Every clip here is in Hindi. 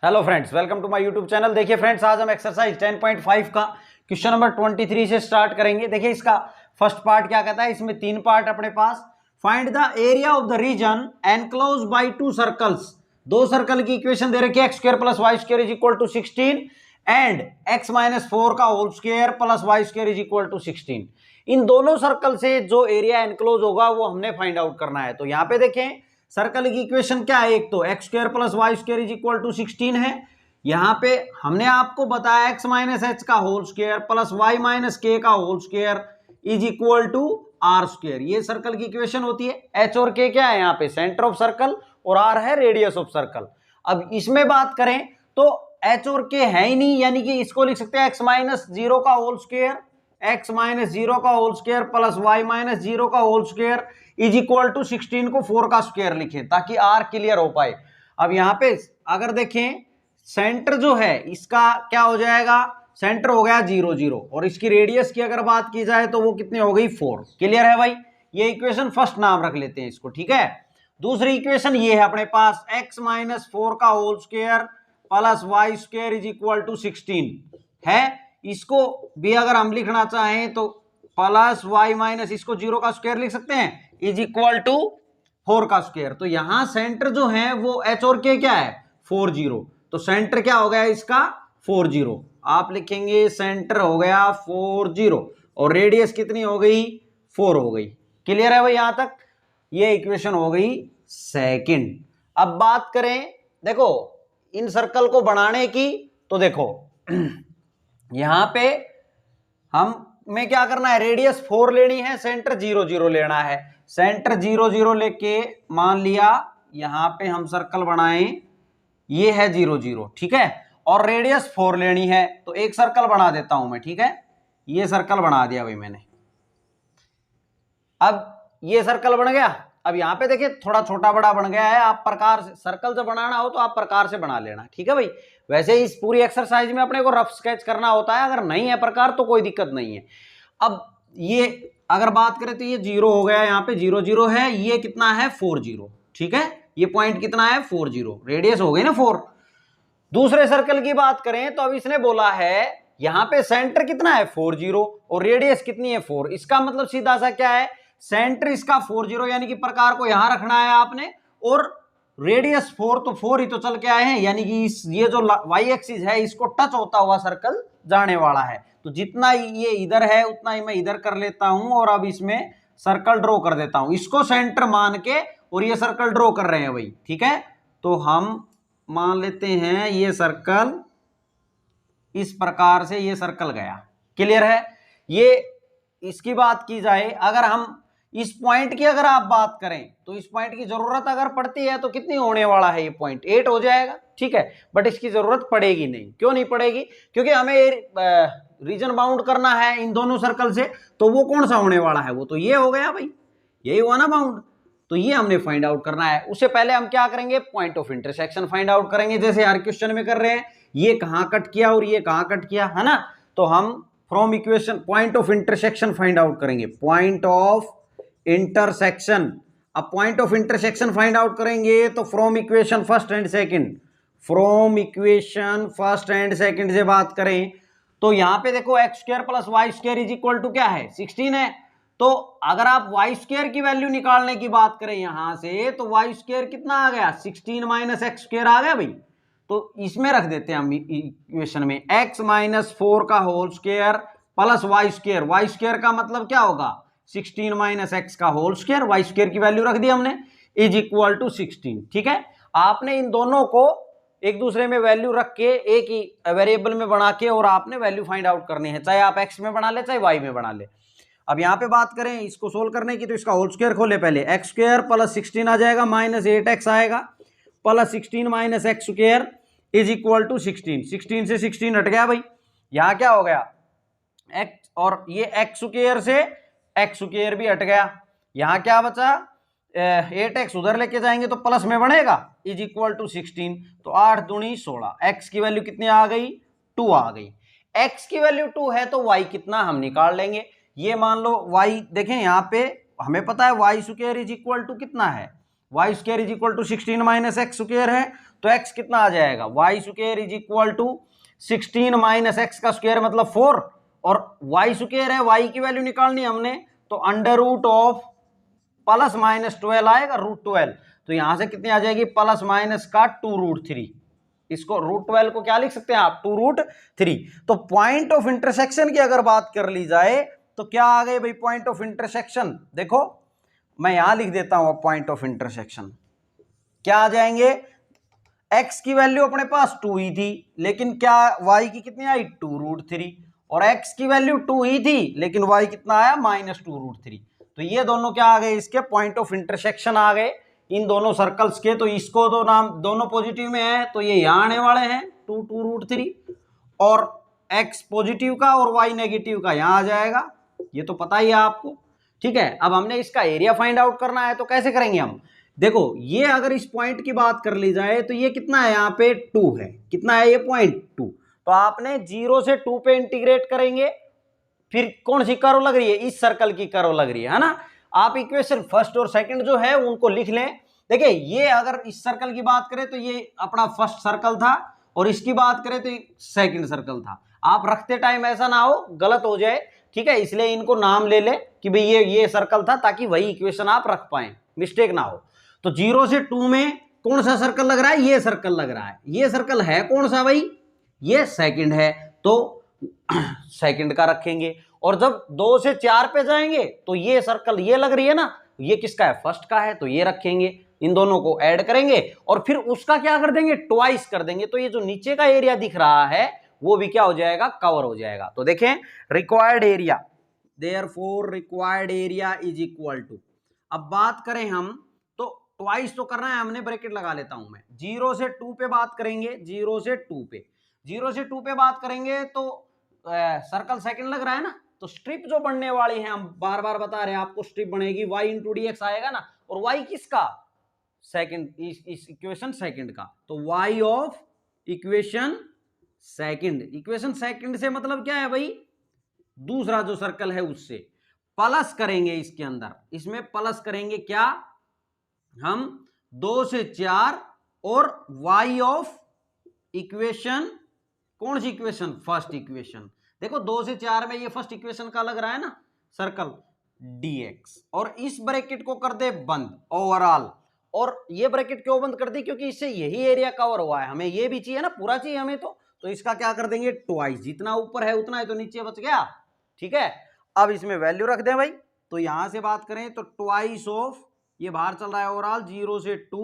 Hello friends, welcome to my YouTube channel. देखिए फ्रेंड्स, आज हम एक्सरसाइज 10.5 का क्वेश्चन नंबर 23 से स्टार्ट करेंगे। देखिए इसका फर्स्ट पार्ट क्या कहता है, इसमें 3 पार्ट अपने पास। Find the area of the region enclose by 2 circles. 2 circle की इक्वेशन दे रखी है, x square plus y square is equal to 16 and x minus 4 का whole square plus y square is equal to 16। इन दोनों सर्कल से जो एरिया एनक्लोज होगा वो हमने फाइंड आउट करना है। तो यहाँ पे देखें सर्कल की इक्वेशन क्या है, एक तो x square plus y square is equal to 16 है। यहाँ पे हमने आपको बताया x माइनस एच का whole square plus y minus k का whole square is equal to r square. ये सर्कल की इक्वेशन होती है। h और k क्या है, यहाँ पे सेंटर ऑफ सर्कल और r है रेडियस ऑफ सर्कल। अब इसमें बात करें तो h और k है ही नहीं, यानी कि इसको लिख सकते हैं x माइनस 0 का होल स्क्वायर, x माइनस 0 का whole square plus y minus 0 का whole square is equal to 16 को 4 का स्क्वायर लिखें ताकि r क्लियर हो पाए। अब यहाँ पे अगर देखें सेंटर जो है इसका क्या हो जाएगा, सेंटर हो गया 0 0 और इसकी रेडियस की अगर बात की जाए तो वो कितनी हो गई 4। क्लियर है भाई, ये इक्वेशन फर्स्ट नाम रख लेते हैं इसको, ठीक है। दूसरी इक्वेशन ये है अपने पास x माइनस 4 का whole square plus y square is equal to 16 है। इसको भी अगर हम लिखना चाहें तो प्लस वाई माइनस इसको 0 का स्क्वायर लिख सकते हैं इज इक्वल टू 4 का स्क्वायर। तो यहां सेंटर जो है वो h और k क्या है 4 0, तो सेंटर क्या हो गया इसका 4 0। आप लिखेंगे सेंटर हो गया 4 0 और रेडियस कितनी हो गई 4 हो गई। क्लियर है भाई यहां तक, ये इक्वेशन हो गई सेकंड। अब बात करें देखो इन सर्कल को बनाने की, तो देखो यहां पे हमें क्या करना है, रेडियस 4 लेनी है, सेंटर 0 0 लेना है। सेंटर 0 0 लेके मान लिया यहां पे हम सर्कल बनाएं, ये है 0 0, ठीक है, और रेडियस 4 लेनी है। तो एक सर्कल बना देता हूं मैं, ठीक है, ये सर्कल बना दिया भाई मैंने। अब ये सर्कल बन गया। अब यहां पे देखिए थोड़ा छोटा बड़ा बन गया है। आप प्रकार से सर्कल जब बनाना हो तो आप प्रकार से बना लेना, ठीक है भाई। वैसे इस पूरी एक्सरसाइज में अपने को रफ स्केच करना होता है, अगर नहीं है प्रकार तो कोई दिक्कत नहीं है। अब ये अगर बात करें तो ये 0 हो गया, यहाँ पे 0 0 है, ये कितना है 4 0, ठीक है, ये पॉइंट कितना है 4 0, रेडियस हो गई ना 4। दूसरे सर्कल की बात करें तो अब इसने बोला है यहां पे सेंटर कितना है 4 0 और रेडियस कितनी है 4। इसका मतलब सीधा सा क्या है, सेंटर इसका 4 0 यानी कि प्रकार को यहां रखना है आपने, और रेडियस 4, तो 4 ही तो चल के आए हैं, यानी कि ये जो वाई एक्सिस है इसको टच होता हुआ सर्कल जाने वाला है। तो जितना ये इधर है उतना ही मैं इधर कर लेता हूं और अब इसमें सर्कल ड्रॉ कर देता हूं, इसको सेंटर मान के, और ये सर्कल ड्रॉ कर रहे हैं भाई, ठीक है। तो हम मान लेते हैं ये सर्कल इस प्रकार से ये सर्कल गया। क्लियर है, ये इसकी बात की जाए, अगर हम इस पॉइंट की अगर आप बात करें तो इस पॉइंट की जरूरत अगर पड़ती है तो कितनी होने वाला है, ये पॉइंट 8 हो जाएगा, ठीक है। बट इसकी जरूरत पड़ेगी नहीं। क्यों नहीं पड़ेगी, क्योंकि हमें रीजन बाउंड करना है इन दोनों सर्कल से, तो वो कौन सा होने वाला है, वो तो ये हो गया भाई, यही हुआ ना बाउंड। तो ये हमने फाइंड आउट करना है। उससे पहले हम क्या करेंगे, point of intersection find out करेंगे, जैसे हर क्वेश्चन में कर रहे हैं। ये कहां कट किया और ये कहां कट किया, है ना। तो हम from equation point of intersection find out करेंगे, पॉइंट ऑफ इंटरसेक्शन। अब point of intersection find out करेंगे तो from equation first and second, from equation first and second से बात करें तो यहां पे देखो x square plus y square is equal to क्या है 16 है। तो अगर आप वाई स्क्वायर की वैल्यू निकालने की बात करें यहां से, तो वाई स्क्वायर कितना आ गया 16 माइनस एक्स स्क्वायर आ गया भाई। तो इसमें रख देते हैं हम इक्वेशन में x माइनस 4 का whole square plus y square. Y square का मतलब क्या होगा 16 माइनस एक्स का होल स्क्वायर, वाई स्क्वायर की वैल्यू रख दी हमने इज इक्वल टू 16, ठीक है। आपने इन दोनों को एक दूसरे में वैल्यू रख के एक ही वेरिएबल में बना के और आपने वैल्यू फाइंड आउट करनी है, चाहे आप x में बना ले चाहे y में बना ले। अब यहाँ पे बात करें इसको सोल्व करने की, तो इसका होल स्क्वायर खोले पहले, एक्स स्क्वायर प्लस 16 आ जाएगा माइनस 8x आएगा plus 16 minus x square is equal to 16। 16 से 16 हट गया भाई, यहाँ क्या हो गया x, और ये एक्स स्क्वायर से एक्स स्क्वायर भी हट गया, यहाँ क्या बचा 8x उधर लेके जाएंगे तो प्लस में बनेगा इज इक्वल टू 16। तो 8 दूनी 16, x की वैल्यू कितनी आ गई 2 आ गई। x की वैल्यू 2 है तो y कितना हम निकाल लेंगे। ये मान लो y देखें यहाँ पे हमें पता है y square is equal to कितना है y square is equal to 16 minus x square है, तो एक्स कितना आ जाएगा, y square is equal to 16 minus x का स्क्वायर मतलब 4, और वाई स्क्वायर है, वाई की वैल्यू निकालनी हमने, तो under root of plus minus 12 आएगा √12, तो यहां से कितनी आ जाएगी, प्लस माइनस का 2√3, इसको √12 को क्या लिख सकते हैं आप, 2√3। तो पॉइंट ऑफ इंटरसेक्शन की अगर बात कर ली जाए तो क्या आ गए भाई पॉइंट ऑफ इंटरसेक्शन, देखो मैं यहां लिख देता हूं पॉइंट ऑफ इंटरसेक्शन क्या आ जाएंगे, x की वैल्यू अपने पास 2 ही थी, लेकिन क्या y की कितनी आई 2√3, और x की वैल्यू 2 ही थी लेकिन y कितना आया -2√3, तो ये दोनों क्या आ गए, इसके पॉइंट ऑफ इंटरसेक्शन आ गए इन दोनों सर्कल्स के। तो इसको तो नाम दोनों पॉजिटिव में है तो ये यहां आने वाले हैं 2√3, और x पॉजिटिव का और y नेगेटिव का यहां आ जाएगा, ये तो पता ही है आपको, ठीक है। अब हमने इसका एरिया फाइंड आउट करना है, तो कैसे करेंगे हम, देखो ये अगर इस पॉइंट की बात कर ली जाए तो ये कितना है, यहाँ पे 2 है, कितना है ये पॉइंट 2, तो आपने 0 से 2 पे इंटीग्रेट करेंगे, फिर कौन सी कर्व लग रही है, इस सर्कल की कर्व लग रही है ना। आप इक्वेशन फर्स्ट और सेकंड जो है उनको लिख लें। देखिए ये अगर इस सर्कल की बात करें तो ये अपना फर्स्ट सर्कल था, और इसकी बात करें तो सेकंड सर्कल था। आप रखते टाइम ऐसा ना हो गलत हो जाए, ठीक है, इसलिए इनको नाम ले ले कि भाई ये सर्कल था, ताकि वही इक्वेशन आप रख पाए, मिस्टेक ना हो। तो 0 से 2 में कौन सा सर्कल लग रहा है, ये सर्कल लग रहा है, ये सर्कल है कौन सा भाई, ये सेकंड है, तो सेकंड का रखेंगे। और जब 2 से 4 पे जाएंगे तो ये सर्कल ये लग रही है ना, ये किसका है, फर्स्ट का है, तो ये रखेंगे, इन दोनों को ऐड करेंगे और फिर उसका क्या कर देंगे, ट्वाइस कर देंगे, तो ये जो नीचे का एरिया दिख रहा है वो भी क्या हो जाएगा, कवर हो जाएगा। तो देखें required area, therefore required area is equal to, अब बात करें हम तो ट्वाइस तो करना है, हमने ब्रैकेट लगा लेता हूं मैं, 0 से 2 पे बात करेंगे, 0 से 2 पे, 0 से 2 पे बात करेंगे तो सर्कल सेकंड लग रहा है ना, तो स्ट्रिप जो बनने वाली है, हम बार बार बता रहे हैं आपको, स्ट्रिप बनेगी y इंटू dx आएगा ना, और y किसका, सेकंड, इस इक्वेशन सेकंड का, तो y of equation second, equation second से मतलब क्या है भाई, दूसरा जो सर्कल है उससे प्लस करेंगे, इसके अंदर इसमें प्लस करेंगे क्या, हम 2 से 4 और y ऑफ इक्वेशन, कौन सी इक्वेशन, फर्स्ट इक्वेशन, देखो 2 से 4 में ये फर्स्ट इक्वेशन का लग रहा है ना सर्कल dx, और इस ब्रैकेट को कर दे बंद ओवरऑल, और ये ब्रैकेट क्यों बंद कर दी, क्योंकि इससे यही एरिया कवर हुआ है, हमें ये भी चाहिए ना, पूरा चाहिए हमें, तो इसका क्या कर देंगे ट्वाइस, जितना ऊपर है उतना है, तो नीचे बच गया, ठीक है। अब इसमें वैल्यू रख दें भाई, तो यहां से बात करें तो ट्वाइस ऑफ, ये बाहर चल रहा है ओवरऑल 0 से 2,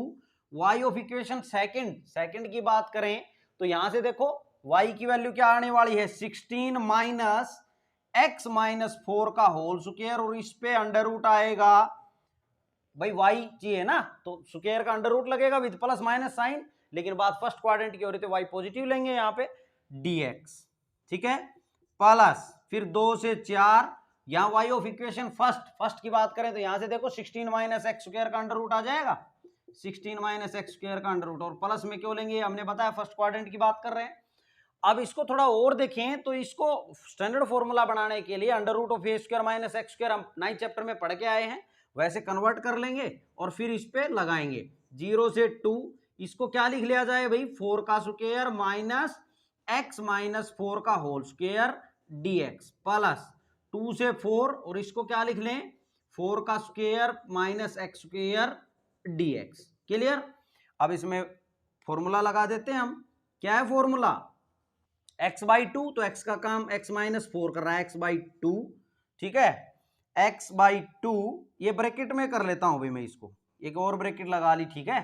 y ऑफ इक्वेशन सेकंड की बात करें तो यहां से देखो y की वैल्यू क्या आने वाली है, 16 माइनस x माइनस 4 का होल स्क्वायर, और इस पे अंडर रूट आएगा, भाई y चाहिए ना, तो स्क्वायर का अंडर रूट लगेगा विद प्लस माइनस साइन, लेकिन बात फर्स्ट क्वाड्रेंट की हो रही थी, y पॉजिटिव लेंगे यहाँ पे dx, ठीक है, प्लस फिर 2 से 4, यहाँ y ऑफ इक्वेशन फर्स्ट की बात करें तो यहां से देखो 16 माइनस एक्स स्क्वायर का अंडर रूट आ जाएगा, 16 माइनस एक्स स्क्वायर का अंडर रूट, और प्लस में क्यों लेंगे, हमने बताया फर्स्ट क्वाड्रेंट की बात कर रहे हैं। अब इसको थोड़ा और देखें तो इसको स्टैंडर्ड फॉर्मूला बनाने के लिए under root of a square minus x square हम 9th चैप्टर में पढ़ के आए हैं, वैसे कन्वर्ट कर लेंगे और फिर इस पे लगाएंगे 0 से 2, इसको क्या लिख लिया जाए भाई, 4 का स्क्वायर माइनस एक्स माइनस 4 का होल स्क्वायर dx, प्लस 2 से 4, और इसको क्या लिख लें, 4 का square minus x square dx, clear. अब इसमें फॉर्मूला लगा देते हैं हम, क्या है फॉर्मूला, x/2, तो x का काम x माइनस 4 कर रहा है, x/2, ठीक है, x/2, ये ब्रैकेट में कर लेता हूं भाई मैं, इसको एक और ब्रैकेट लगा ली, ठीक है,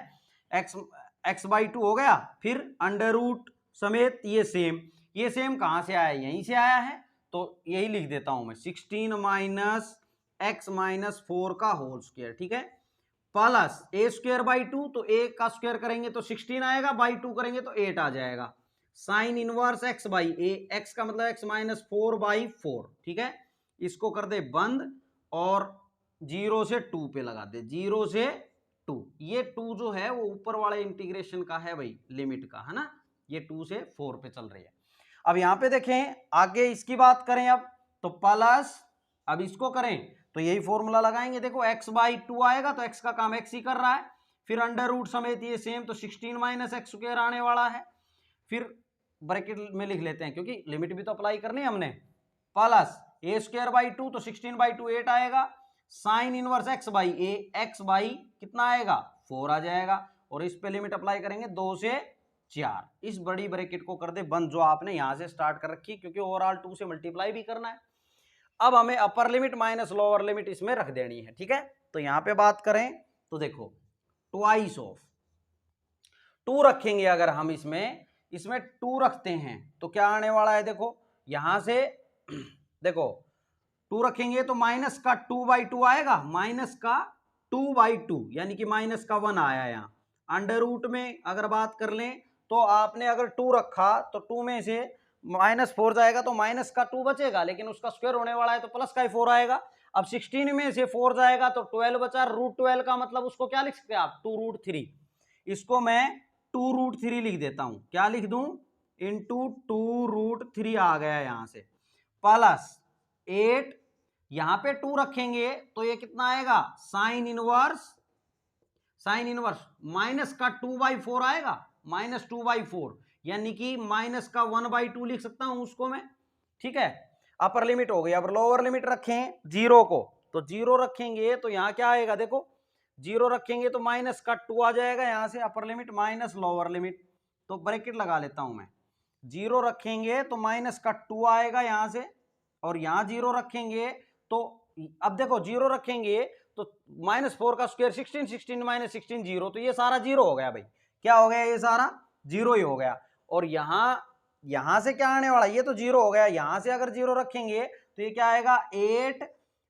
x/2 हो गया, फिर अंडर रूट समेत ये सेम कहां से आया, यहीं से आया है, तो यही लिख देता हूं मैं, 16 माइनस एक्स माइनस 4 का होल स्क्वायर, ठीक है, प्लस a स्क्वायर बाई 2, तो a का स्क्वायर करेंगे तो 16 आएगा, बाई 2 करेंगे तो 8 आ जाएगा, sine inverse x by A, x का मतलब x माइनस 4/4, ठीक है, इसको कर दे बंद और 0 से 2 पे लगा दे, 0 से 2, ये 2 जो है वो ऊपर वाले इंटीग्रेशन का है भाई, लिमिट का है ना, ये 2 से 4 पे चल रही है। अब यहां पे देखें आगे इसकी बात करें, अब तो प्लस, अब इसको करें तो यही फॉर्मूला लगाएंगे, देखो x/2 आएगा तो x का काम x ही कर रहा है, फिर अंडर रूट समेत ये सेम, तो 16 माइनस एक्स स्क्वायर आने वाला है। फिर ब्रैकेट में लिख लेते हैं क्योंकि लिमिट भी तो अप्लाई करनी है हमने, प्लस ए स्क्वायर बाई 2, तो 16/2 8 आएगा, sine inverse x by A, x by कितना आएगा 4 आ जाएगा, और इस पे लिमिट अप्लाई करेंगे 2 से 4। इस बड़ी ब्रैकेट को कर दे बंद जो आपने यहां से स्टार्ट कर रखी, क्योंकि ओवरऑल 2 से मल्टीप्लाई भी करना है। अब हमें upper limit minus lower limit इसमें रख देनी है, ठीक है। तो यहां पे बात करें तो देखो ट्वाइस ऑफ 2 रखेंगे, अगर हम इसमें 2 रखते हैं तो क्या आने वाला है, देखो यहां से देखो 2 रखेंगे तो माइनस का 2/2 आएगा, माइनस का 2/2 यानी कि माइनस का 1 आया। यहाँ अंडर रूट में अगर बात कर लें तो आपने अगर 2 रखा तो 2 में से -4 जाएगा तो माइनस का 2 बचेगा, लेकिन उसका स्क्वायर होने वाला है तो प्लस का 4 आएगा। अब 16 में से 4 जाएगा तो 12 बचा, √12 का मतलब उसको क्या लिख सकते हैं आप 2√3। इसको मैं 2√3 लिख देता हूं, क्या लिख दूं इंटू 2√3 आ गया यहां से, प्लस 8 यहां पे 2 रखेंगे तो ये कितना आएगा साइन इनवर्स माइनस का 2/4 आएगा, -2/4 यानी कि माइनस का 1/2 लिख सकता हूं उसको मैं, ठीक है। अपर लिमिट हो गई। अब लोअर लिमिट रखें 0 को, तो 0 रखेंगे तो यहां क्या आएगा, देखो 0 रखेंगे तो माइनस का 2 आ जाएगा यहां से, upper limit minus lower limit, तो ब्रैकेट लगा लेता हूं मैं। 0 रखेंगे तो माइनस का 2 आएगा यहां से, और यहां 0 रखेंगे तो अब देखो 0 रखेंगे तो -4 का स्क्वायर 16, 16 - 16 0, तो ये सारा 0 हो गया भाई, क्या हो गया ये सारा 0 ही हो गया। और यहां से क्या आने वाला, ये तो 0 हो गया, यहां से अगर 0 रखेंगे तो ये क्या आएगा 8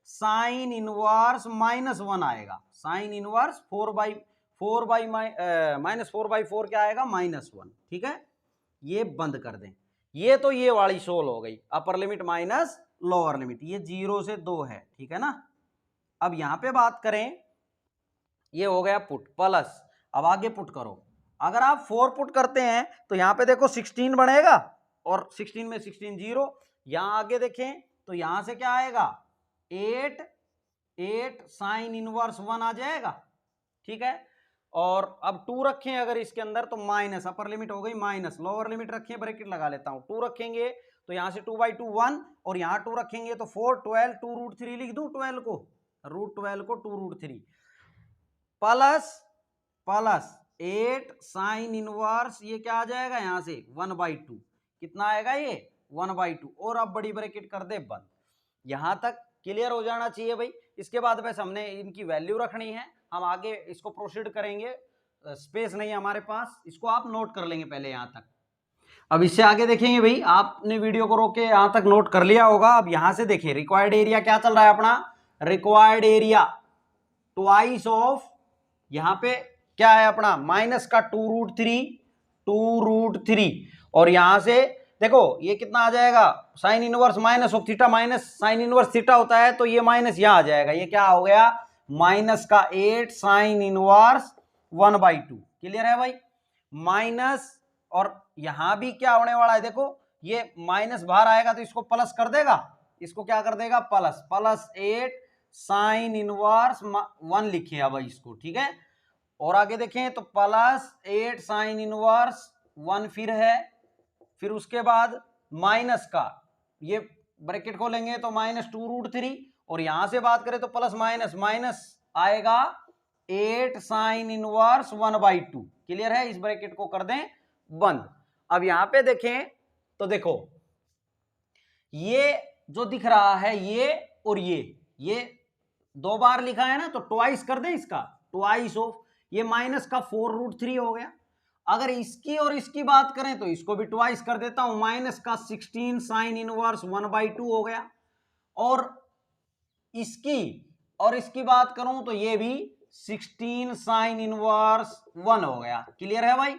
साइन इनवर्स -1 आएगा, साइन इनवर्स 4/4 क्या आएगा -1, ठीक है। ये बंद कर दें, ये तो ये वाली सोल्व हो गई, upper limit minus lower limit, ये 0 से 2 है, ठीक है ना। अब यहां पे बात करें, ये हो गया पुट प्लस, अब आगे पुट करो। अगर आप 4 पुट करते हैं तो यहां पे देखो 16 बनेगा, और 16 में 16 0, यहां आगे देखें तो यहां से क्या आएगा 8 साइन इनवर्स 1 आ जाएगा, ठीक है। और अब 2 रखें अगर इसके अंदर तो माइनस, अपर लिमिट हो गई माइनस, लोअर लिमिट रखें ब्रैकेट लगा लेता हूं, 2 रखेंगे तो यहां से 2/2 1, और यहां 2 रखेंगे तो 4 12 2√3 लिख दूं, 12 को √12 को 2√3 प्लस 8 साइन इनवर्स, ये क्या आ जाएगा यहां से 1/2, कितना आएगा ये 1/2, और अब बड़ी ब्रैकेट कर दे बंद। यहां तक क्लियर हो जाना चाहिए भाई। इसके बाद बस हमने इनकी वैल्यू रखनी है, हम आगे इसको प्रोसीड करेंगे, स्पेस नहीं है हमारे पास, इसको आप नोट कर लेंगे पहले यहां तक। अब इससे आगे देखेंगे भाई, आपने वीडियो को रोक के यहां तक नोट कर लिया होगा। अब यहां से देखिए रिक्वायर्ड एरिया क्या चल रहा है अपना, रिक्वायर्ड एरिया ट्वाइस ऑफ, यहां पे क्या है अपना माइनस का 2√3, और यहां से देखो ये कितना आ जाएगा sine inverse minus of theta, minus sine inverse theta होता है तो ये माइनस यहां आ जाएगा, ये क्या हो गया माइनस का 8 साइन इनवर्स 1/2, क्लियर है भाई। माइनस, और यहां भी क्या होने वाला है, देखो ये माइनस बाहर आएगा तो इसको प्लस कर देगा, इसको क्या कर देगा प्लस 8 साइन इनवर्स 1 लिखिए अब इसको, ठीक है। और आगे देखें तो प्लस 8 साइन इनवर्स 1 फिर है, फिर उसके बाद माइनस का ये ब्रैकेट खोलेंगे तो -2√3, और यहां से बात करें तो प्लस माइनस आएगा 8 साइन इनवर्स 1/2, क्लियर है। इस ब्रैकेट को कर दें बंद। अब यहां पे देखें तो देखो ये जो दिख रहा है ये और ये 2 बार लिखा है ना, तो ट्वाइस कर दें इसका, ट्वाइस ऑफ, ये माइनस का 4√3 हो गया। अगर इसकी और इसकी बात करें तो इसको भी ट्वाइस कर देता हूं, माइनस का 16 साइन इनवर्स 1/2 हो गया, और इसकी बात करूं तो ये भी 16 साइन इनवर्स 1 हो गया, क्लियर है भाई।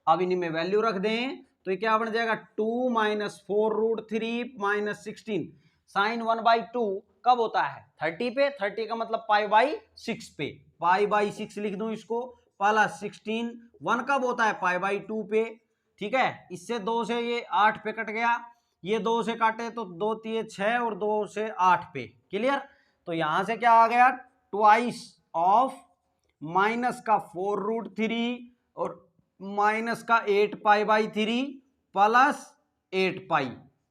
अब इनमें वैल्यू रख दें तो ये क्या बन जाएगा 2 - 4√3 - 16 साइन 1/2 कब होता है 30 पे, 30 का मतलब π/6 पे, π/6 लिख दूं इसको, प्लस 16 1 कब होता है π/2 पे, ठीक है। इससे 2 से ये 8 पे कट गया, ये 2 से काटे तो 2 3 6 और 2 से 8 पे, क्लियर। तो यहां से क्या आ गया ट्वाइस ऑफ माइनस का 4√3 और माइनस का 8π/3 प्लस 8π,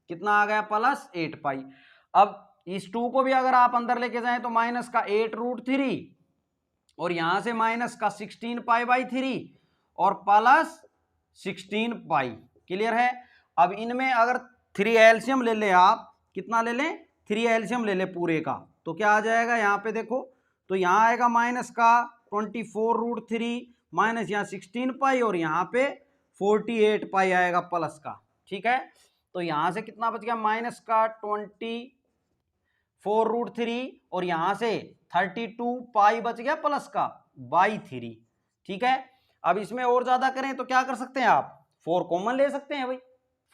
कितना आ गया प्लस 8π। अब इस 2 को भी अगर आप अंदर लेके जाएं तो माइनस का 8√3 और यहां से माइनस का 16π/3 और प्लस 16π। क्लियर है। अब इनमें अगर 3 एलसीएम ले लें आप, कितना ले लें 3 एलसीएम ले लें पूरे का, तो क्या आ जाएगा यहाँ पे देखो, तो यहाँ आएगा माइनस का 24√3 माइनस यहाँ 16π और यहाँ पे 48π आएगा प्लस का। ठीक है, तो यहाँ से कितना बच गया माइनस का 24√3 और यहाँ से 32π बच गया प्लस का बाई 3। ठीक है, अब इसमें और ज्यादा करें तो क्या कर सकते हैं आप, 4 कॉमन ले सकते हैं भाई,